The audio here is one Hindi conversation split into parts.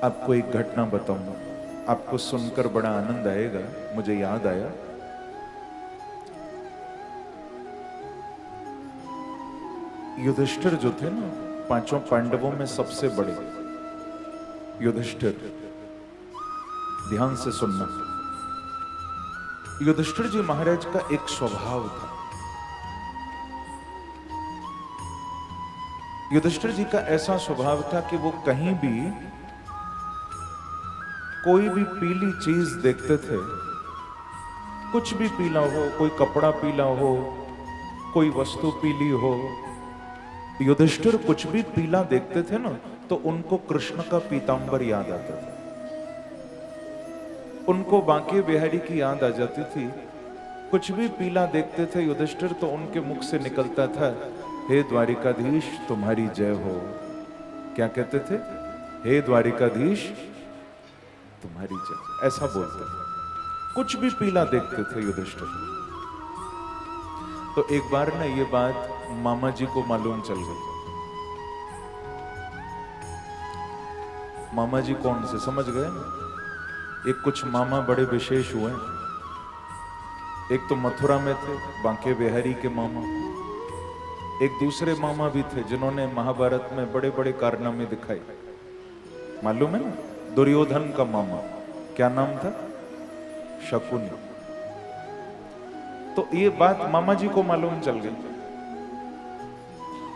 आपको एक घटना बताऊंगा, आपको सुनकर बड़ा आनंद आएगा। मुझे याद आया, युधिष्ठिर जो थे ना, पांचों पांडवों में सबसे बड़े युधिष्ठिर, ध्यान से सुनना। युधिष्ठिर जी महाराज का एक स्वभाव था। युधिष्ठिर जी का ऐसा स्वभाव था कि वो कहीं भी कोई भी पीली चीज देखते थे, कुछ भी पीला हो, कोई कपड़ा पीला हो, कोई वस्तु पीली हो, युधिष्ठिर कुछ भी पीला देखते थे ना, तो उनको कृष्ण का पीतांबर याद आता था, उनको बांके बिहारी की याद आ जाती थी। कुछ भी पीला देखते थे युधिष्ठिर तो उनके मुख से निकलता था, हे द्वारिकाधीश तुम्हारी जय हो। क्या कहते थे? हे द्वारिकाधीश तुम्हारी जय, ऐसा बोलते थे। कुछ भी पीला देखते थे युधिष्ठिर। तो एक बार ना ये बात मामा जी को मालूम चल गई। मामा जी कौन से समझ गए? एक कुछ मामा बड़े विशेष हुए। एक तो मथुरा में थे, बांके बिहारी के मामा। एक दूसरे मामा भी थे जिन्होंने महाभारत में बड़े बड़े कारनामे दिखाए, मालूम है ना? दुर्योधन का मामा, क्या नाम था? शकुनी। तो ये बात मामा जी को मालूम चल गई,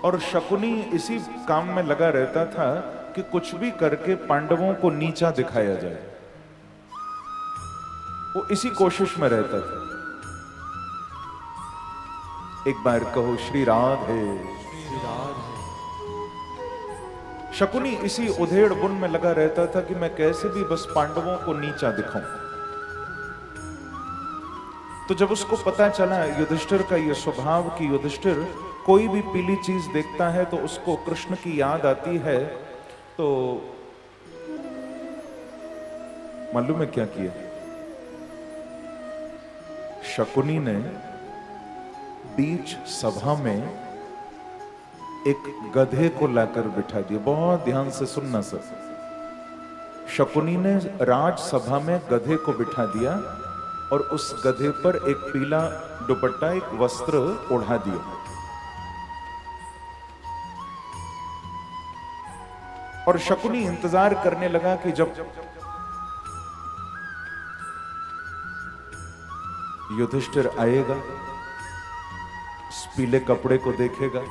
और शकुनी इसी काम में लगा रहता था कि कुछ भी करके पांडवों को नीचा दिखाया जाए। वो इसी कोशिश में रहता था। एक बार कहो श्री राधे। शकुनी इसी उधेड़ बुन में लगा रहता था कि मैं कैसे भी बस पांडवों को नीचा दिखाऊं। तो जब उसको पता चला युधिष्ठिर का यह स्वभाव कि युधिष्ठिर कोई भी पीली चीज देखता है तो उसको कृष्ण की याद आती है, तो मालूम है क्या किया? शकुनी ने बीच सभा में एक गधे को लाकर बिठा दिया। बहुत ध्यान से सुनना सर। शकुनी ने राजसभा में गधे को बिठा दिया और उस गधे पर एक पीला दुपट्टा, एक वस्त्र ओढ़ा दिया। और शकुनी इंतजार करने लगा कि जब युधिष्ठिर आएगा, उस पीले कपड़े को देखेगा,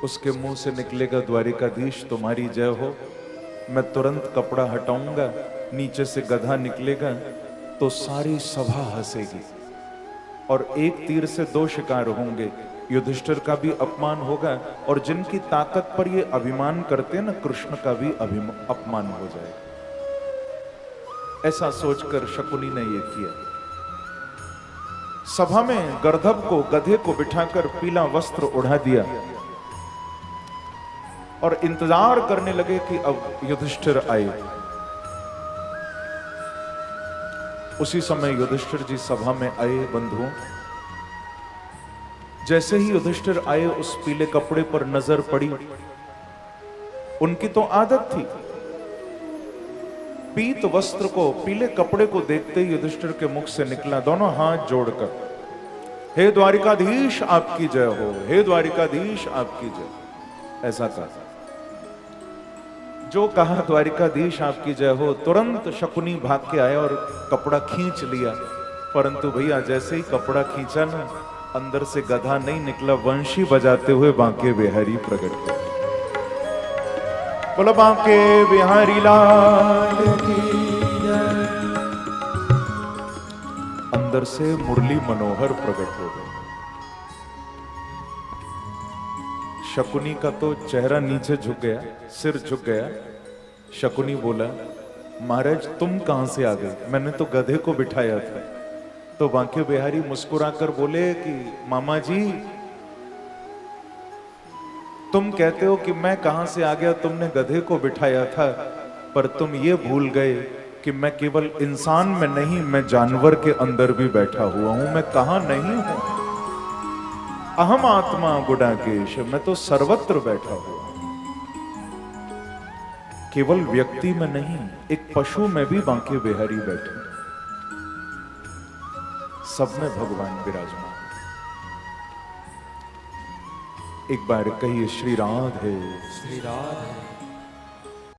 उसके मुंह से निकलेगा द्वारिकाधीश तुम्हारी जय हो। मैं तुरंत कपड़ा हटाऊंगा, नीचे से गधा निकलेगा तो सारी सभा हंसेगी और एक तीर से दो शिकार होंगे। युधिष्ठिर का भी अपमान होगा और जिनकी ताकत पर ये अभिमान करते हैं ना, कृष्ण का भी अपमान हो जाएगा। ऐसा सोचकर शकुनी ने यह किया। सभा में गर्दभ को, गधे को बिठाकर पीला वस्त्र उड़ा दिया और इंतजार करने लगे कि अब युधिष्ठिर आए। उसी समय युधिष्ठिर जी सभा में आए। बंधुओं, जैसे ही युधिष्ठिर आए उस पीले कपड़े पर नजर पड़ी। उनकी तो आदत थी, पीत वस्त्र को, पीले कपड़े को देखते ही युधिष्ठिर के मुख से निकला दोनों हाथ जोड़कर, हे द्वारिकाधीश आपकी जय हो, हे द्वारिकाधीश आपकी जय। ऐसा कहा। जो कहा द्वारिकाधीश आपकी जय हो, तुरंत शकुनी भाग के आया और कपड़ा खींच लिया। परंतु भैया जैसे ही कपड़ा खींचा ना, अंदर से गधा नहीं निकला, वंशी बजाते हुए बांके बिहारी प्रकट हुए। बोलो बांके बिहारी लाल की जय। अंदर से मुरली मनोहर प्रकट हो गए। शकुनी का तो चेहरा नीचे झुक गया, सिर झुक गया। शकुनी बोला, महाराज तुम कहां से आ गए? मैंने तो गधे को बिठाया था। तो बांके बिहारी मुस्कुराकर बोले कि मामा जी, तुम कहते हो कि मैं कहां से आ गया, तुमने गधे को बिठाया था, पर तुम ये भूल गए कि मैं केवल इंसान में नहीं, मैं जानवर के अंदर भी बैठा हुआ हूं। मैं कहां नहीं हूं, अहम आत्मा गुडाकेश, मैं तो सर्वत्र बैठा हुआ। केवल व्यक्ति में नहीं, एक पशु में भी बांके बिहारी बैठे, सब में भगवान विराजमान। एक बार कहिए श्री राधे। श्री राधे।